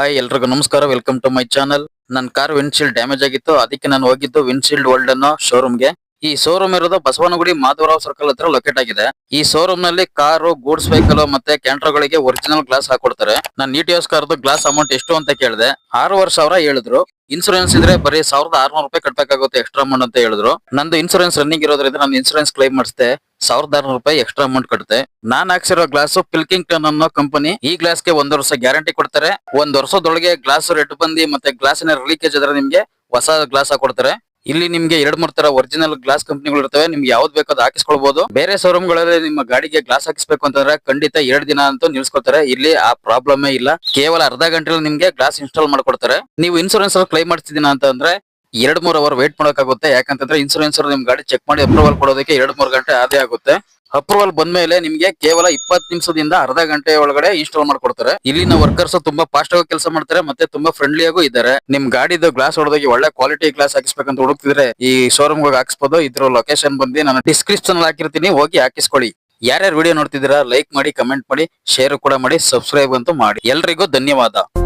Hi ಎಲ್ರಿಗೂ ನಮಸ್ಕಾರ, welcome to my channel. ನನ್ನ ಕಾರ್ ವಿಂಡ್ಶೀಲ್ಡ್ ಡ್ಯಾಮೇಜ್ ಆಗಿತ್ತು, ಅದಕ್ಕೆ ನಾನು ಹೋಗಿದ್ದು ವಿಂಡ್ಶೀಲ್ಡ್ ವರ್ಲ್ಡ್ ಅನ್ನೋ ಶೋರೂಮ್ಗೆ. ಈ ಶೋರೂಮ್ ಇರೋದು ಬಸವನಗುಡಿ ಮಾಧವರಾವ್ ಸರ್ಕಲ್ ಹತ್ರ ಲೊಕೇಟ್ ಆಗಿದೆ. ಈ ಶೋರೂಮ್ ನಲ್ಲಿ ಕಾರು, ಗೂಡ್ಸ್ ವೆಹಿಕಲ್ ಮತ್ತೆ ಕ್ಯಾಂಟರ್ಗಳಿಗೆ ಒರಿಜಿನಲ್ ಗ್ಲಾಸ್ ಹಾಕೊಡ್ತಾರೆ. ನಾನು ನೀಟಿಯೋಸ್ ಕಾರ್ದು ಗ್ಲಾಸ್ ಅಮೌಂಟ್ ಎಷ್ಟು ಅಂತ ಕೇಳಿದೆ. 6,500 ಹೇಳಿದ್ರು. ಇನ್ಸೂರೆನ್ಸ್ ಇದ್ರೆ ಬರೀ 1,600 ರೂಪಾಯಿ ಕಟ್ಬೇಕಾಗುತ್ತೆ ಎಕ್ಸ್ಟ್ರಾ ಅಮೌಂಟ್ ಅಂತ ಹೇಳಿದ್ರು. ನಂದು ಇನ್ಸೂರೆನ್ಸ್ ರನ್ನಿಂಗ್ ಇರೋದ್ರಿಂದ ನಾನು ಇನ್ಸೂರೆನ್ಸ್ ಕ್ಲೈಮ್ ಮಾಡಿಸಿದೆ. 1,600 ರೂಪಾಯಿ ಎಕ್ಸ್ಟ್ರಾ ಅಮೌಂಟ್ ಕಟ್ಟುತ್ತೆ. ನಾನ್ ಹಾಕ್ಸಿರೋ ಗ್ಲಾಸ್ ಪಿಲ್ಕಿಂಗ್ಟನ್ ಅನ್ನೋ ಕಂಪನಿ. ಈ ಗ್ಲಾಸ್ಗೆ 1 ವರ್ಷ ಗ್ಯಾರಂಟಿ ಕೊಡ್ತಾರೆ. 1 ವರ್ಷದೊಳಗೆ ಗ್ಲಾಸ್ ರೆಡ್ ಬಂದಿ ಮತ್ತೆ ಗ್ಲಾಸಿನ ಲೀಕೇಜ್ ಆದ್ರೆ ನಿಮ್ಗೆ ಹೊಸ ಗ್ಲಾಸ್ ಹಾಕೊಡ್ತಾರೆ. ಇಲ್ಲಿ ನಿಮ್ಗೆ 2-3 ತರ ಒರಿಜಿನಲ್ ಗ್ಲಾಸ್ ಕಂಪನಿಗಳು ಇರ್ತವೆ. ನಿಮ್ಗೆ ಯಾವ್ದು ಬೇಕೋ ಅದು ಹಾಕಿಸ್ಕೊಳ್ಬಹುದು. ಬೇರೆ ಶೋರೂಮ್ ಗಳಲ್ಲಿ ನಿಮ್ಮ ಗಾಡಿಗೆ ಗ್ಲಾಸ್ ಹಾಕಿಸ್ಬೇಕು ಅಂತಂದ್ರೆ ಖಂಡಿತ 2 ದಿನ ಅಂತೂ ನಿಲ್ಸ್ಕೊಳ್ತಾರೆ. ಇಲ್ಲಿ ಆ ಪ್ರಾಬ್ಲಮ್ ಇಲ್ಲ. ಕೇವಲ ಅರ್ಧ ಗಂಟೆಯಲ್ಲಿ ನಿಮ್ಗೆ ಗ್ಲಾಸ್ ಇನ್ಸ್ಟಾಲ್ ಮಾಡ್ಕೊಡ್ತಾರೆ. ನೀವು ಇನ್ಸೂರೆನ್ಸ್ ಕ್ಲೈಮ್ ಮಾಡ್ತಿದ್ದೀನ ಅಂತಂದ್ರೆ 2-3 ಅವರ್ ವೇಟ್ ಮಾಡೋಕ್ಕಾಗುತ್ತೆ. ಯಾಕಂತಂದ್ರೆ ಇನ್ಸೂರೆನ್ಸ್ ನಿಮ್ ಗಾಡಿ ಚೆಕ್ ಮಾಡಿ ಅಪ್ರೂವಲ್ ಕೊಡೋದಕ್ಕೆ 2-3 ಗಂಟೆ ಆದೇ ಆಗುತ್ತೆ. ಅಪ್ರೂವಲ್ ಬಂದ್ಮೇಲೆ ನಿಮ್ಗೆ ಕೇವಲ 20 ನಿಮಿಷದಿಂದ ಅರ್ಧ ಗಂಟೆ ಒಳಗಡೆ ಇನ್ಸ್ಟಾಲ್ ಮಾಡ್ಕೊಡ್ತಾರೆ. ಇಲ್ಲಿನ ವರ್ಕರ್ಸ್ ತುಂಬಾ ಫಾಸ್ಟ್ ಆಗಿ ಕೆಲಸ ಮಾಡ್ತಾರೆ ಮತ್ತೆ ತುಂಬಾ ಫ್ರೆಂಡ್ಲಿ ಆಗು ಇದ್ದಾರೆ. ನಿಮ್ ಗಾಡಿದು ಗ್ಲಾಸ್ ಹೊಡೆದೋಗಿ ಒಳ್ಳೆ ಕ್ವಾಲಿಟಿ ಗ್ಲಾಸ್ ಹಾಕಿಸ್ಬೇಕಂತ ಹುಡುಕ್ತಿದ್ರೆ ಈ ಶೋರೂಮ್ ಹೋಗಿ ಹಾಕಿಸಬಹುದು. ಇದ್ರ ಲೊಕೇಶನ್ ಬಂದು ನಾನು ಡಿಸ್ಕ್ರಿಪ್ಷನ್ ಹಾಕಿರ್ತೀನಿ, ಹೋಗಿ ಹಾಕಿಸ್ಕೊಳ್ಳಿ. ಯಾರ್ಯಾರು ವಿಡಿಯೋ ನೋಡ್ತಿದ್ದೀರಾ ಲೈಕ್ ಮಾಡಿ, ಕಮೆಂಟ್ ಮಾಡಿ, ಶೇರ್ ಕೂಡ ಮಾಡಿ, ಸಬ್ಸ್ಕ್ರೈಬ್ ಅಂತೂ ಮಾಡಿ. ಎಲ್ರಿಗೂ ಧನ್ಯವಾದ.